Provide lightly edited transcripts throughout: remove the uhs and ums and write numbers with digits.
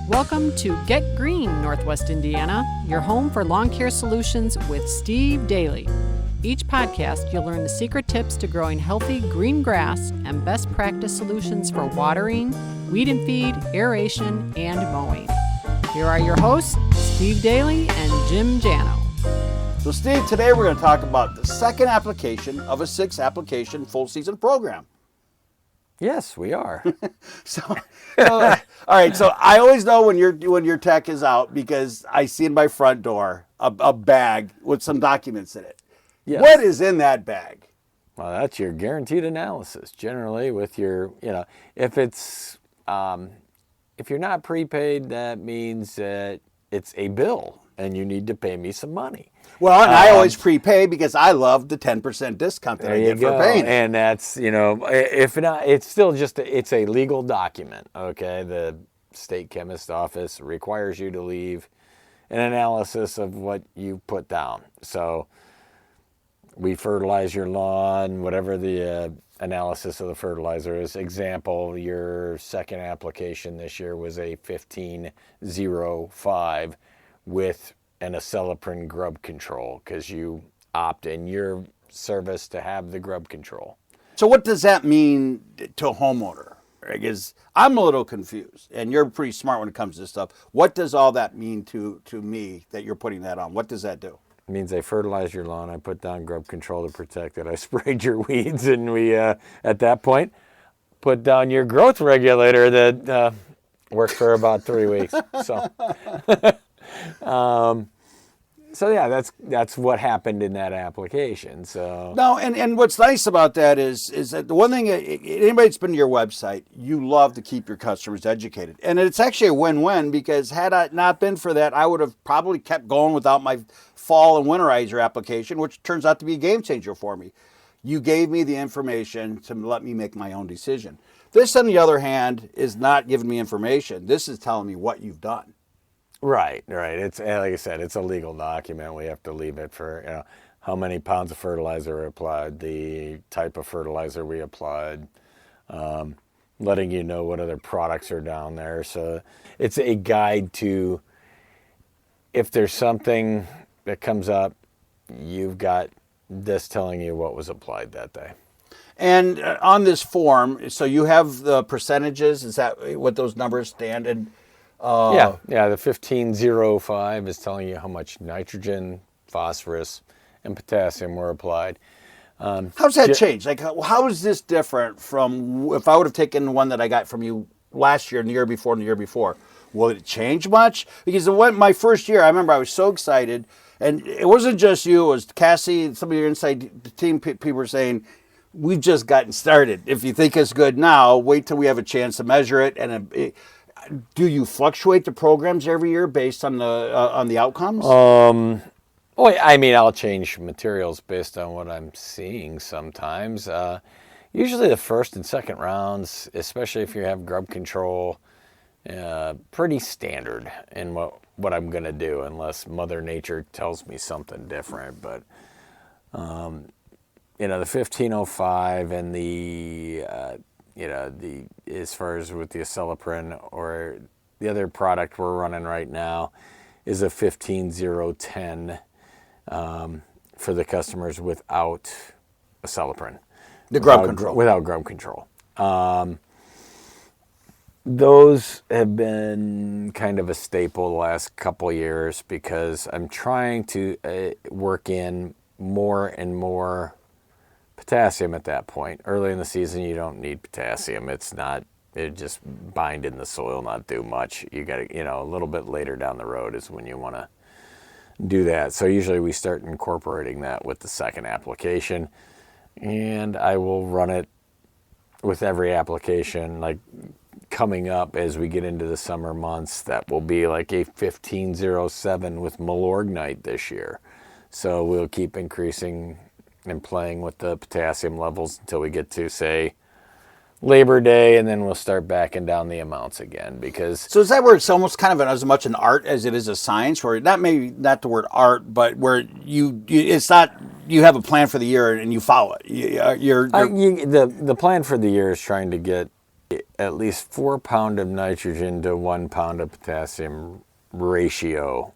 Welcome to Get Green, Northwest Indiana, your home for lawn care solutions with Steve Daly. Each podcast, you'll learn the secret tips to growing healthy green grass and best practice solutions for watering, weed and feed, aeration, and mowing. Here are your hosts, Steve Daly and Jim Jano. So Steve, today we're going to talk about the second application of a 6-application full season program. Yes, we are. All right. So I always know when your tech is out because I see in my front door a bag with some documents in it. Yes. What is in that bag? Well, that's your guaranteed analysis. Generally, with your, if it's if you're not prepaid, that means that it's a bill and you need to pay me some money. Well, and I always prepay because I love the 10% discount that I get for paying. And that's, if not, it's still just, it's a legal document, okay? The state chemist office requires you to leave an analysis of what you put down. So we fertilize your lawn, whatever the analysis of the fertilizer is. Example, your second application this year was a 1505 with an acetylprin grub control because you opt in your service to have the grub control. So what does that mean to a homeowner? Because I'm a little confused, and you're pretty smart when it comes to this stuff. What does all that mean to me that you're putting that on? What does that do? It means I fertilize your lawn, I put down grub control to protect it, I sprayed your weeds, and we, at that point, put down your growth regulator that worked for about 3 weeks. So yeah, that's what happened in that application. So no, and what's nice about that is that the one thing, anybody that's been to your website, you love to keep your customers educated, and it's actually a win-win because had it not been for that, I would have probably kept going without my fall and winterizer application, which turns out to be a game changer for me. You gave me the information to let me make my own decision. This, on the other hand, is not giving me information. This is telling me what you've done. Right. It's like I said, it's a legal document. We have to leave it for how many pounds of fertilizer we applied, the type of fertilizer we applied, letting you know what other products are down there. So it's a guide to if there's something that comes up, you've got this telling you what was applied that day. And on this form, so you have the percentages. Is that what those numbers stand in? Yeah. The 1505 is telling you how much nitrogen, phosphorus, and potassium were applied. How's that change? Like, how is this different from if I would have taken the one that I got from you last year and the year before and the year before? Will it change much? Because my first year, I remember I was so excited, and it wasn't just you. It was Cassie and some of your inside team people were saying, we've just gotten started. If you think it's good now, wait till we have a chance to measure it. And do you fluctuate the programs every year based on the outcomes? I'll change materials based on what I'm seeing sometimes. Usually the first and second rounds, especially if you have grub control, pretty standard in what I'm going to do unless Mother Nature tells me something different. But, the 1505 and the as far as with the acetylprin or the other product we're running right now is a 15010 for the customers without acetylprin. Without grub control. Those have been kind of a staple the last couple of years because I'm trying to work in more and more potassium at that point. Early in the season, you don't need potassium. It just bind in the soil, not do much. You got to, a little bit later down the road is when you want to do that. So usually we start incorporating that with the second application, and I will run it with every application. Like coming up as we get into the summer months, that will be like a 1507 with Milorgnite this year. So we'll keep increasing and playing with the potassium levels until we get to, say, Labor Day, and then we'll start backing down the amounts again. So is that where it's almost kind of as much an art as it is a science, where not the word art, but where it's not you have a plan for the year and you follow it. The plan for the year is trying to get at least 4 pounds of nitrogen to 1 pound of potassium ratio.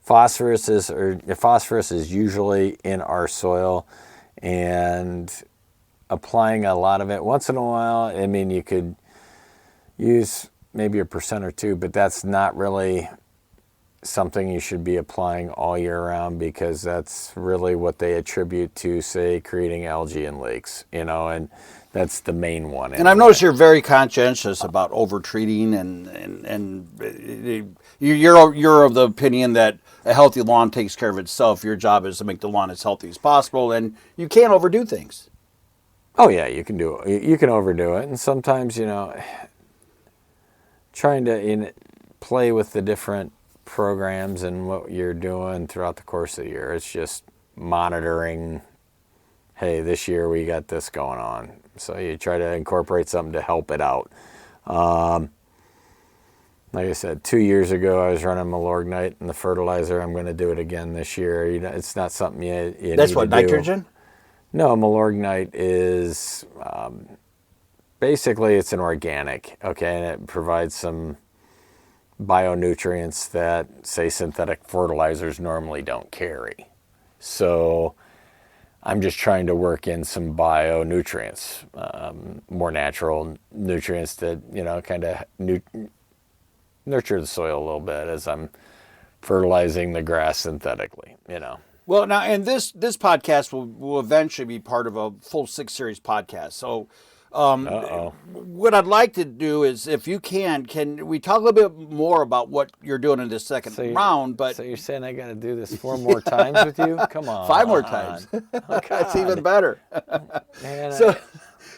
Phosphorus is usually in our soil, and applying a lot of it once in a while. I mean, you could use maybe 1% or 2, but that's not really something you should be applying all year round, because that's really what they attribute to, say, creating algae in lakes, and that's the main one. And I've noticed you're very conscientious about over-treating, and you're of the opinion that a healthy lawn takes care of itself. Your job is to make the lawn as healthy as possible, and you can't overdo things. Oh yeah, you can do it. You can overdo it, and sometimes trying to play with the different programs and what you're doing throughout the course of the year. It's just monitoring. Hey, this year we got this going on, so you try to incorporate something to help it out. Like I said, 2 years ago I was running Milorgnite and the fertilizer. I'm going to do it again this year. It's not something you That's need what, to do. nitrogen? No, Milorgnite is basically it's an organic, okay, and it provides some bionutrients that, say, synthetic fertilizers normally don't carry. So I'm just trying to work in some bionutrients, more natural nutrients that, kind of nurture the soil a little bit as I'm fertilizing the grass synthetically, Well, now, and this podcast will eventually be part of a full 6 series podcast. So what I'd like to do is, if you can we talk a little bit more about what you're doing in this second round? But so you're saying I got to do this 4 more times with you? Come on. 5 more times. Oh, That's even better. Man,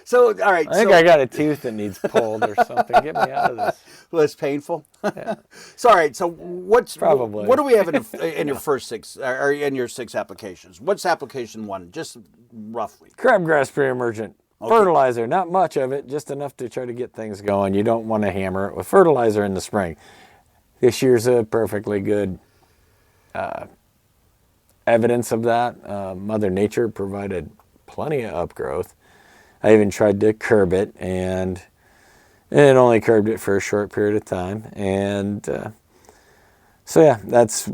So, all right. I think I got a tooth that needs pulled or something. Get me out of this. Well, it's painful. Yeah. So, all right. So, what do we have in your first 6 or in your 6 applications? What's application 1, just roughly? Crabgrass pre-emergent. Okay. Fertilizer, not much of it, just enough to try to get things going. You don't want to hammer it with fertilizer in the spring. This year's a perfectly good evidence of that. Mother Nature provided plenty of upgrowth. I even tried to curb it, and it only curbed it for a short period of time. And so, yeah, that's,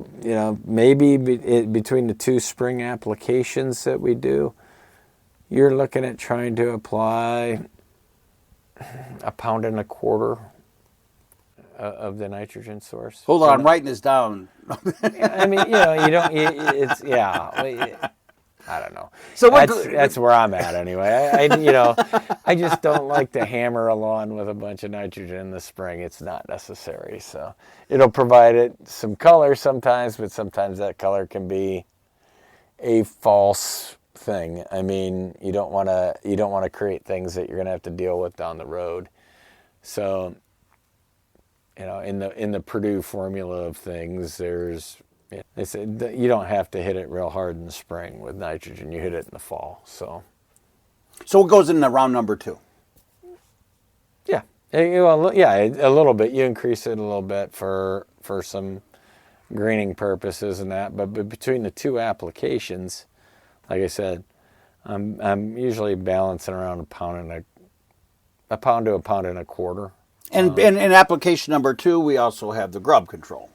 maybe between the 2 spring applications that we do, you're looking at trying to apply 1.25 pounds of the nitrogen source. Hold on, I'm writing this down. I mean, you don't. It's I don't know. So that's where I'm at anyway. I just don't like to hammer a lawn with a bunch of nitrogen in the spring. It's not necessary. So it'll provide it some color sometimes, but sometimes that color can be a false thing. I mean, you don't want to create things that you're going to have to deal with down the road. So, in the Purdue formula of things, they said you don't have to hit it real hard in the spring with nitrogen. You hit it in the fall. So it goes in the round number 2. Yeah, a little bit. You increase it a little bit for some greening purposes and that. But between the 2 applications, like I said, I'm usually balancing around 1 pound to 1.25 pounds. And in application number 2, we also have the grub control.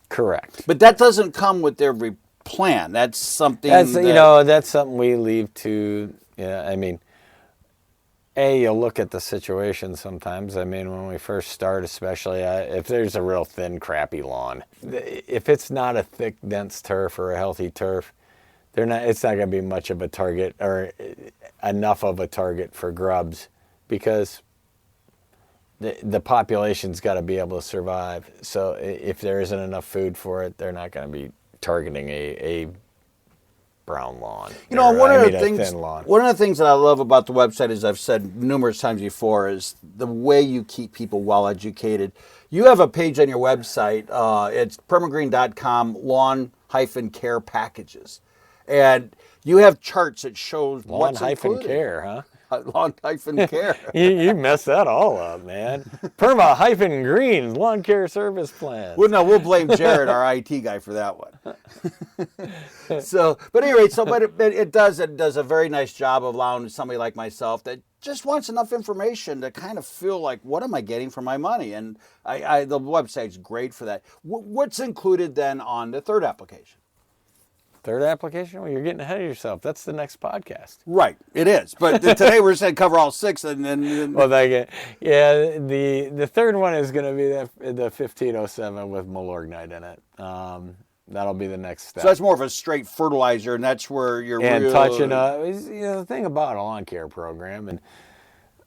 Correct. But that doesn't come with every plant. That's something that's something we leave to. Yeah, I mean, you'll look at the situation sometimes. I mean, when we first start, especially if there's a real thin, crappy lawn, if it's not a thick, dense turf or a healthy turf, it's not going to be much of a target or enough of a target for grubs, because the population's got to be able to survive. So if there isn't enough food for it, they're not going to be targeting a brown lawn. One of the things that I love about the website, as I've said numerous times before, is the way you keep people well educated. You have a page on your website. It's Perma-Green.com, lawn-care packages. And you have charts that shows what's included. Lawn-care, huh? Lawn-care. You messed that all up, man. Perma-Green lawn care service plan. Well, no, we'll blame Jared, our IT guy, for that one. So, but anyway, but it does a very nice job of allowing somebody like myself that just wants enough information to kind of feel like, what am I getting for my money? And the website's great for that. What's included then on the third application? Third application? Well, you're getting ahead of yourself. That's the next podcast. Right, it is. But today we're just going to cover all six. And then well, the third one is going to be the 1507 with Malorgnite in it. That'll be the next step. So that's more of a straight fertilizer, and that's where you're touching the thing about a lawn care program, and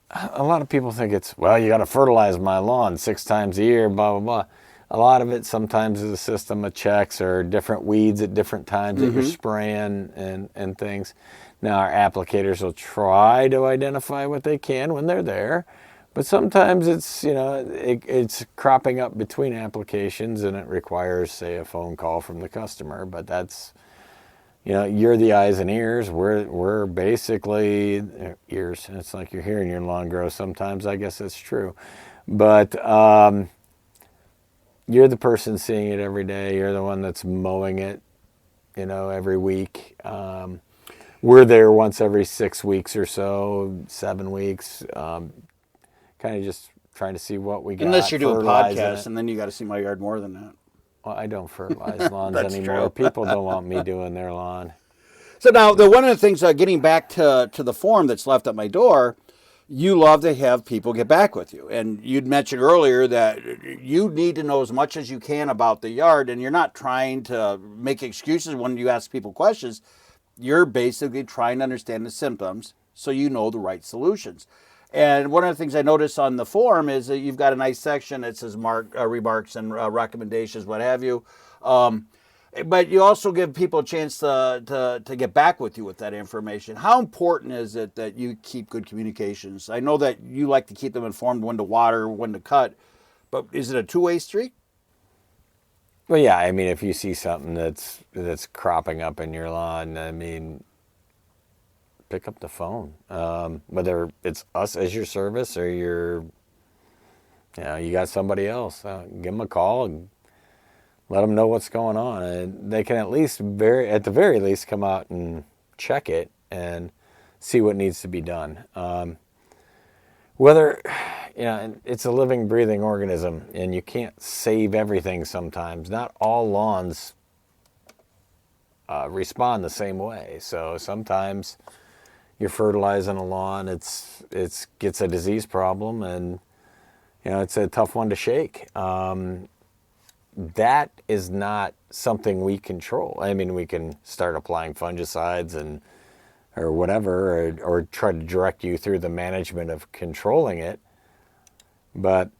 a lot of people think it's, well, you got to fertilize my lawn 6 times a year, blah, blah, blah. A lot of it sometimes is a system of checks or different weeds at different times that you're spraying and things. Now, our applicators will try to identify what they can when they're there, but sometimes it's, it's cropping up between applications and it requires, say, a phone call from the customer. But that's, you're the eyes and ears. We're basically ears. It's like you're hearing your lawn grow sometimes. I guess that's true. But you're the person seeing it every day. You're the one that's mowing it, every week. We're there once every 6 weeks or so, 7 weeks. Kind of just trying to see what we got. Unless you're doing podcasts, and then you got to see my yard more than that. Well, I don't fertilize lawns anymore. True. People don't want me doing their lawn. So now, one of the things, getting back to the form that's left at my door, you love to have people get back with you. And you'd mentioned earlier that you need to know as much as you can about the yard, and you're not trying to make excuses when you ask people questions. You're basically trying to understand the symptoms so you know the right solutions. And one of the things I noticed on the form is that you've got a nice section that says remarks and recommendations, what have you. But you also give people a chance to get back with you with that information. How important is it that you keep good communications? I know that you like to keep them informed when to water, when to cut, but is it a two-way street? Well, yeah. I mean, if you see something that's cropping up in your lawn, pick up the phone. Whether it's us as your service or you got somebody else, give them a call and let them know what's going on. And they can at the very least, come out and check it and see what needs to be done. Whether, it's a living, breathing organism, and you can't save everything sometimes. Not all lawns respond the same way. So sometimes you're fertilizing a lawn, it gets a disease problem, and it's a tough one to shake. That is not something we control. I mean, we can start applying fungicides or whatever, or try to direct you through the management of controlling it. But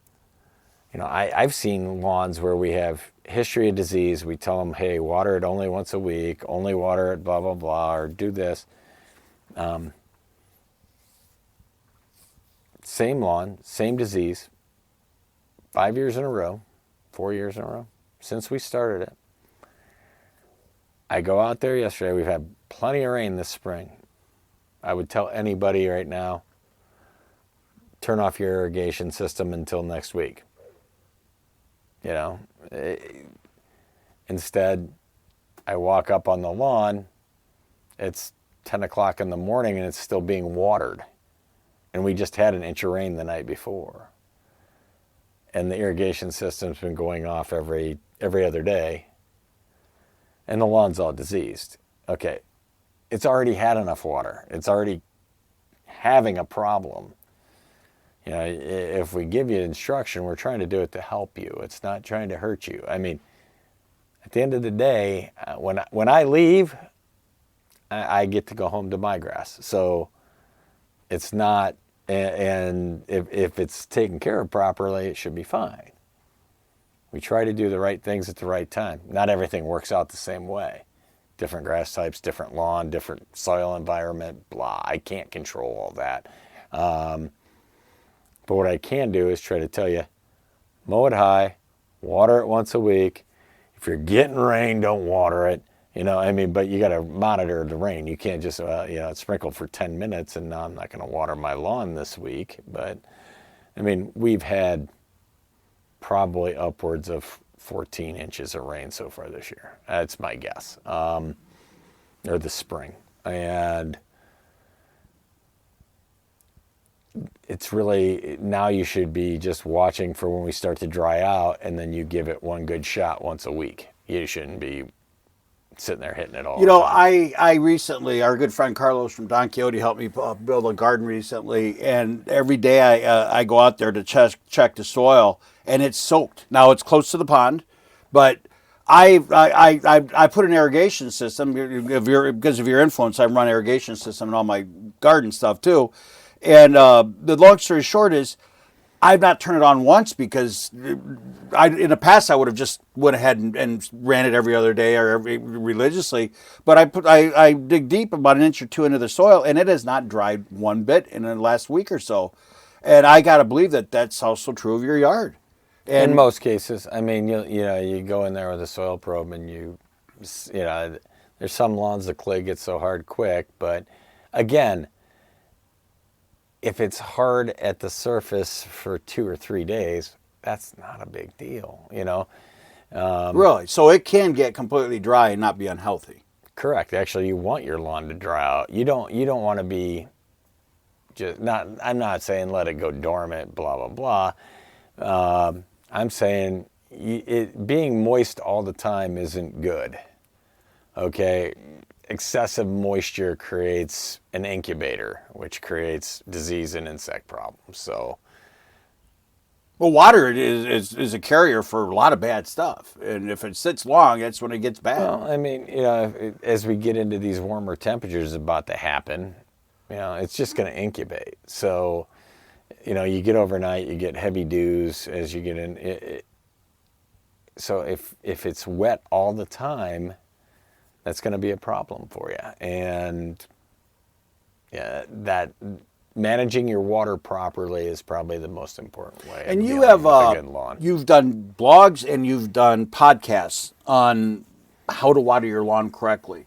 I've seen lawns where we have history of disease. We tell them, hey, water it only once a week, only water it blah blah blah, or do this. Same lawn, same disease, 5 years in a row, 4 years in a row, since we started it. I go out there yesterday, we've had plenty of rain this spring. I would tell anybody right now, turn off your irrigation system until next week. Instead, I walk up on the lawn, it's 10 o'clock in the morning and it's still being watered. And we just had an inch of rain the night before. And the irrigation system's been going off every other day. And the lawn's all diseased. Okay, it's already had enough water. It's already having a problem. If we give you instruction, we're trying to do it to help you. It's not trying to hurt you. I mean, at the end of the day, when I leave, I get to go home to my grass. So it's not, and if it's taken care of properly, it should be fine. We try to do the right things at the right time. Not everything works out the same way. Different grass types, different lawn, different soil environment, blah. I can't control all that. But what I can do is try to tell you, mow it high, water it once a week. If you're getting rain, don't water it. I mean, but you got to monitor the rain. You can't just, it's sprinkled for 10 minutes and now I'm not going to water my lawn this week. But, I mean, we've had probably upwards of 14 inches of rain so far this year. That's my guess. Or this spring. And it's really, now you should be just watching for when we start to dry out, and then you give it one good shot once a week. You shouldn't be sitting there hitting it all. I recently, our good friend Carlos from Don Quixote helped me build a garden recently, and every day I go out there to check the soil, and it's soaked. Now it's close to the pond, but I put an irrigation system because of your influence. I run irrigation system and all my garden stuff too. And the long story short is, I've not turned it on once because in the past I would have just went ahead and ran it every other day or religiously. But I dig deep about an inch or two into the soil, and it has not dried one bit in the last week or so. And I got to believe that that's also true of your yard. And in most cases, I mean, you go in there with a soil probe and there's some lawns the clay gets so hard quick, but again, if it's hard at the surface for 2 or 3 days, that's not a big deal, Really? So it can get completely dry and not be unhealthy. Correct. Actually, you want your lawn to dry out. You don't want to be I'm not saying let it go dormant, blah, blah, blah. I'm saying being moist all the time isn't good. Okay? Excessive moisture creates an incubator, which creates disease and insect problems. So, well, water is a carrier for a lot of bad stuff, and if it sits long, that's when it gets bad. Well, I mean, as we get into these warmer temperatures about to happen, it's just going to incubate. So, you get overnight, you get heavy dews as you get in. So if it's wet all the time, that's going to be a problem for you. And that managing your water properly is probably the most important way. And you have a good lawn. You've done blogs and you've done podcasts on how to water your lawn correctly.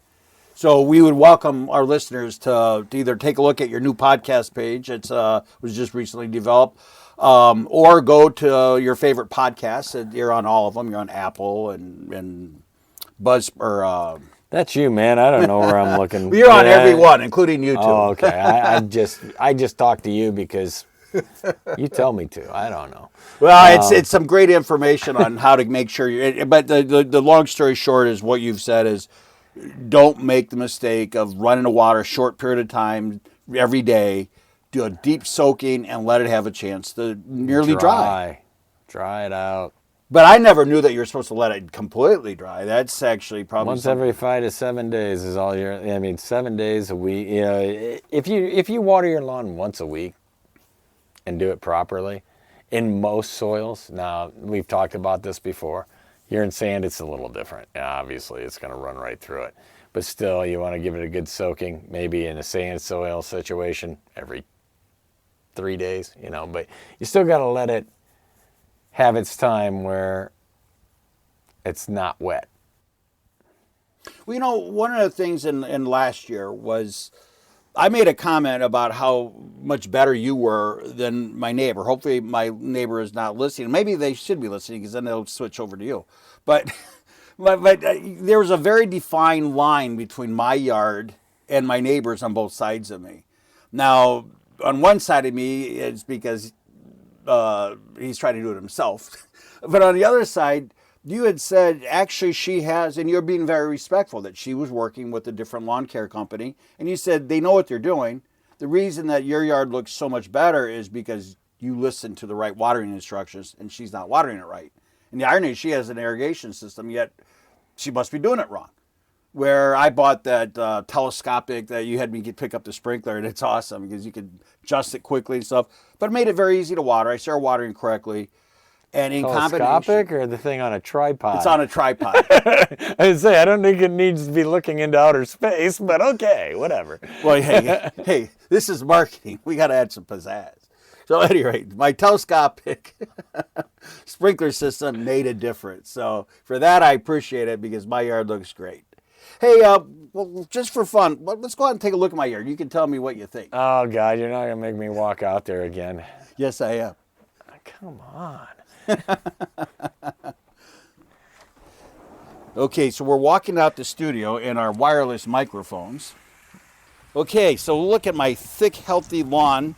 So we would welcome our listeners to either take a look at your new podcast page. It's was just recently developed, or go to your favorite podcasts. You're on all of them. You're on Apple and Buzz or. That's you, man. I don't know where I'm looking. You're on every one, including YouTube. Oh, okay. I just talk to you because you tell me to. I don't know. Well, it's some great information on how to make sure. But the long story short is what you've said is, don't make the mistake of running the water a short period of time every day. Do a deep soaking and let it have a chance to nearly dry. Dry it out. But I never knew that you're supposed to let it completely dry. That's actually probably once every 5 to 7 days is all 7 days a week. If you water your lawn once a week and do it properly, in most soils, now we've talked about this before. Here in sand, it's a little different. Obviously, it's going to run right through it. But still, you want to give it a good soaking, maybe in a sand soil situation every 3 days, But you still got to let it have its time where it's not wet. Well, one of the things in last year was I made a comment about how much better you were than my neighbor. Hopefully my neighbor is not listening. Maybe they should be listening because then they'll switch over to you. But there was a very defined line between my yard and my neighbors on both sides of me. Now, on one side of me, it's because he's trying to do it himself. But on the other side, you had said actually she has, and you're being very respectful, that she was working with a different lawn care company. And you said they know what they're doing. The reason that your yard looks so much better is because you listen to the right watering instructions and she's not watering it right. And the irony is she has an irrigation system, yet she must be doing it wrong. Where I bought that telescopic that you had me pick up the sprinkler, and it's awesome because you could adjust it quickly and stuff. But it made it very easy to water. I started watering correctly. And in telescopic or the thing on a tripod? It's on a tripod. I say, I don't think it needs to be looking into outer space, but okay, whatever. Well, hey, this is marketing. We got to add some pizzazz. So at any rate, my telescopic sprinkler system made a difference. So for that, I appreciate it because my yard looks great. Hey, well, just for fun, let's go out and take a look at my yard. You can tell me what you think. Oh, God, you're not going to make me walk out there again. Yes, I am. Come on. Okay, so we're walking out the studio in our wireless microphones. Okay, so look at my thick, healthy lawn.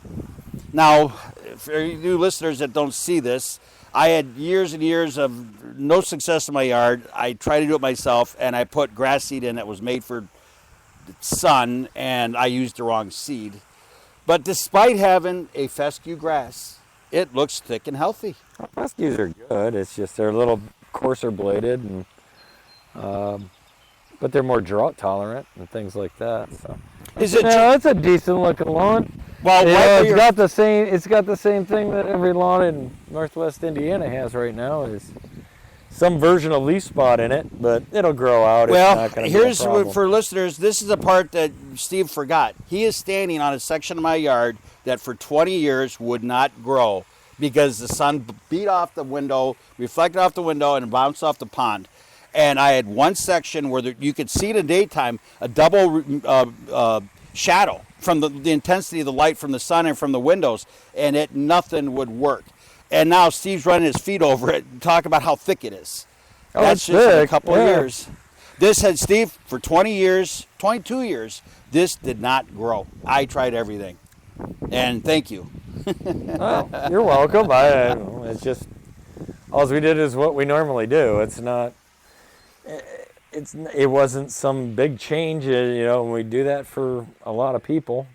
Now, for you listeners that don't see this, I had years and years of no success in my yard. I tried to do it myself, and I put grass seed in that was made for the sun, and I used the wrong seed. But despite having a fescue grass, it looks thick and healthy. Fescues are good. It's just they're a little coarser bladed, and but they're more drought tolerant and things like that. So, Is it? it's a decent looking lawn. Well, It's got the same. It's got the same thing that every lawn in Northwest Indiana has right now. Is some version of leaf spot in it, but it'll grow out. Well, it's not here's be a problem. for listeners. This is the part that Steve forgot. He is standing on a section of my yard that for 20 years would not grow because the sun beat off the window, reflected off the window, and bounced off the pond. And I had one section where you could see in the daytime a double shadow from the intensity of the light from the sun and from the windows, and nothing would work. And now Steve's running his feet over it and talk about how thick it is. Oh, That's it's just in a thick, couple of yeah. years. This had Steve for 20 years, 22 years. This did not grow. I tried everything, and thank you. Well, you're welcome. It's just all we did is what we normally do. It's not. It wasn't some big change. We do that for a lot of people.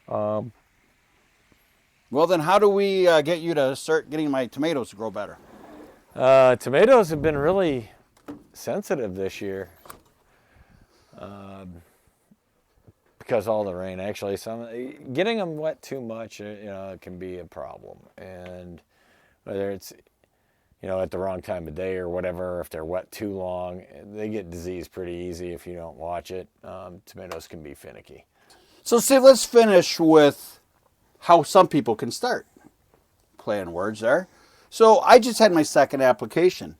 Well, then how do we get you to start getting my tomatoes to grow better? Tomatoes have been really sensitive this year because all the rain. Actually, getting them wet too much, it can be a problem. And whether it's at the wrong time of day or whatever, if they're wet too long, they get disease pretty easy if you don't watch it. Tomatoes can be finicky. So, Steve, let's finish with how some people can start. Playing words there. So, I just had my second application.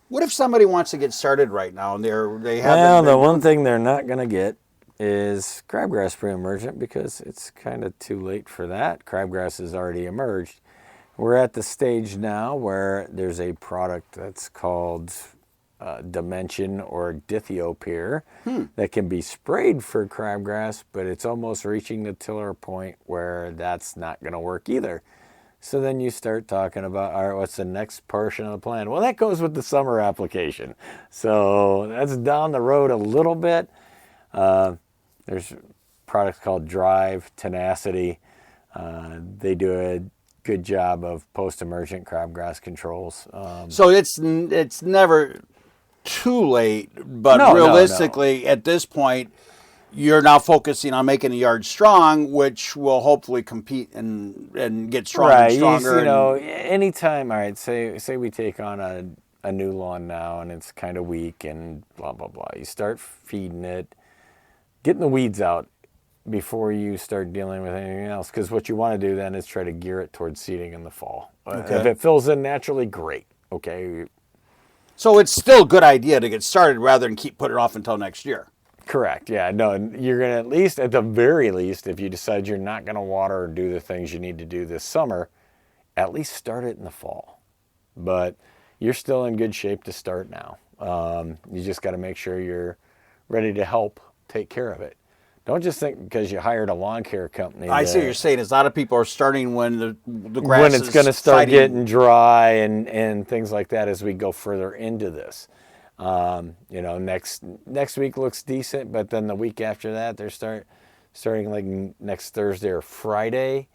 What if somebody wants to get started right now and they haven't? Well, the one thing they're not going to get is crabgrass pre-emergent because it's kind of too late for that. Crabgrass has already emerged. We're at the stage now where there's a product that's called Dimension or Dithiopyr that can be sprayed for crabgrass, but it's almost reaching the tiller point where that's not going to work either. So then you start talking about, all right, what's the next portion of the plan? Well, that goes with the summer application. So that's down the road a little bit. There's products called Drive, Tenacity. They do a good job of post-emergent crabgrass controls. So it's never too late, but realistically, at this point, you're now focusing on making the yard strong, which will hopefully compete and get stronger and stronger. Anytime, all right, say we take on a new lawn now and it's kind of weak and blah, blah, blah. You start feeding it, getting the weeds out before you start dealing with anything else, because what you want to do then is try to gear it towards seeding in the fall. Okay. If it fills in naturally, great. Okay. So it's still a good idea to get started rather than keep putting it off until next year. Correct. Yeah. No, you're going to at least, at the very least, if you decide you're not going to water or do the things you need to do this summer, at least start it in the fall. But you're still in good shape to start now. You just got to make sure you're ready to help take care of it. Don't just think because you hired a lawn care company. I see what you're saying. Is a lot of people are starting when the grass when it's going to start getting dry and things like that as we go further into this. Next week looks decent, but then the week after that they're starting like next Thursday or Friday.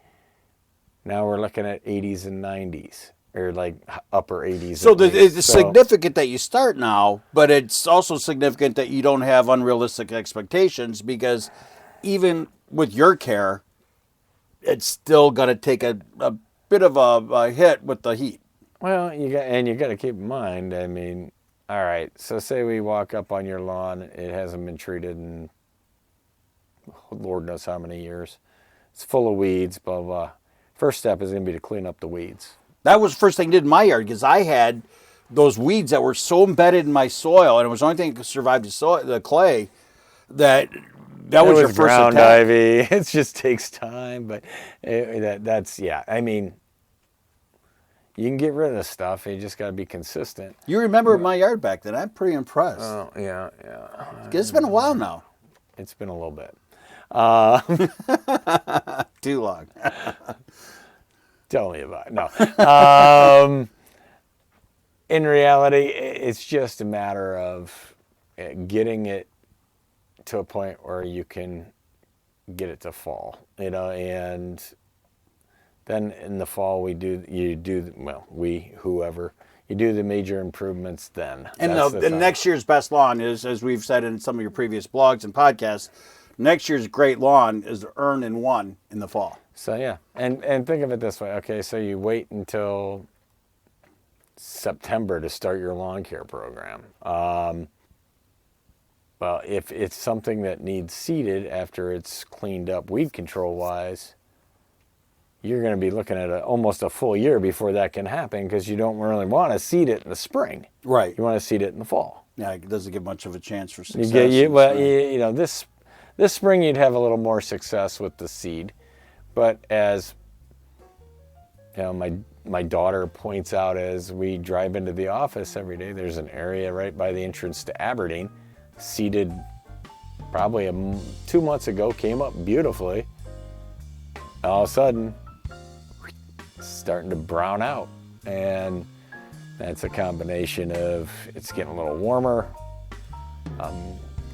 Now we're looking at 80s and 90s. Or like upper 80s. So it's significant that you start now, but it's also significant that you don't have unrealistic expectations because even with your care, it's still going to take a bit of a hit with the heat. Well, you got to keep in mind, I mean, all right, so say we walk up on your lawn, it hasn't been treated in Lord knows how many years. It's full of weeds, blah, blah. First step is going to be to clean up the weeds. That was the first thing I did in my yard because I had those weeds that were so embedded in my soil, and it was the only thing that could survive the clay, that was your first ground attack. ivy. It just takes time, but that's I mean, you can get rid of this stuff. You just got to be consistent. You remember my yard back then? I'm pretty impressed. Oh yeah. It's been a while now. It's been a little bit. Too long. Tell me about it. No. In reality, it's just a matter of getting it to a point where you can get it to fall, and then in the fall you do the major improvements then. And next year's best lawn is, as we've said in some of your previous blogs and podcasts, next year's great lawn is earned and won in the fall. So yeah, and think of it this way. Okay, so you wait until September to start your lawn care program. Well, if it's something that needs seeded after it's cleaned up weed control wise, you're going to be looking at almost a full year before that can happen, because you don't really want to seed it in the spring. Right. You want to seed it in the fall. Yeah, it doesn't give much of a chance for success. This spring you'd have a little more success with the seed, but as my daughter points out as we drive into the office every day, there's an area right by the entrance to Aberdeen, seeded probably 2 months ago, came up beautifully. All of a sudden, it's starting to brown out, and that's a combination of it's getting a little warmer. All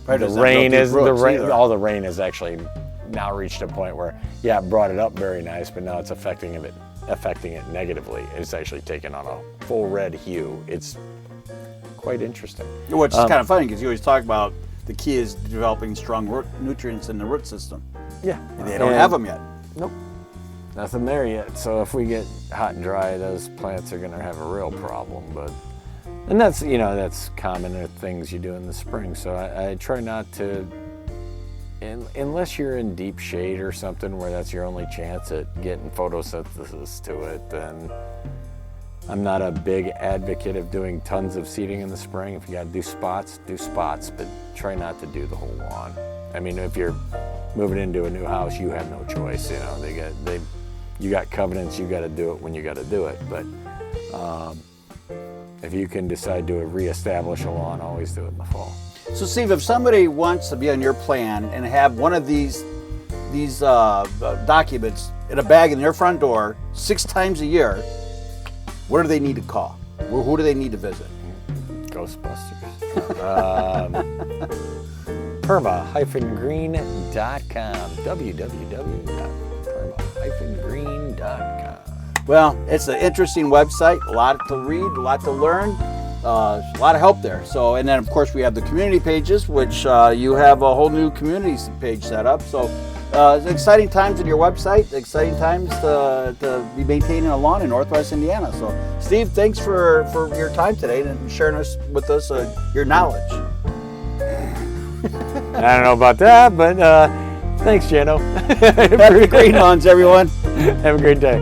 the rain has actually now reached a point where, it brought it up very nice, but now it's affecting it negatively. It's actually taken on a full red hue. It's quite interesting. Which is kind of funny, because you always talk about the key is developing strong nutrients in the root system. Yeah. They don't have them yet. Nope. Nothing there yet. So if we get hot and dry, those plants are going to have a real problem. And that's common with things you do in the spring. So I try not to, unless you're in deep shade or something where that's your only chance at getting photosynthesis to it, then I'm not a big advocate of doing tons of seeding in the spring. If you got to do spots, but try not to do the whole lawn. I mean, if you're moving into a new house, you have no choice. You got covenants. You got to do it when you got to do it. But if you can decide to reestablish a lawn, always do it in the fall. So, Steve, if somebody wants to be on your plan and have one of these documents in a bag in their front door 6 times a year, where do they need to call? Who do they need to visit? Ghostbusters. Perma-Green.com. www.perma-green.com. Well, it's an interesting website. A lot to read, a lot to learn, a lot of help there. So, and then of course we have the community pages, which you have a whole new community page set up. So, it's exciting times in your website. Exciting times to be maintaining a lawn in Northwest Indiana. So, Steve, thanks for your time today and sharing with us your knowledge. I don't know about that, but thanks, Jano. Happy green lawns, everyone. Have a great day.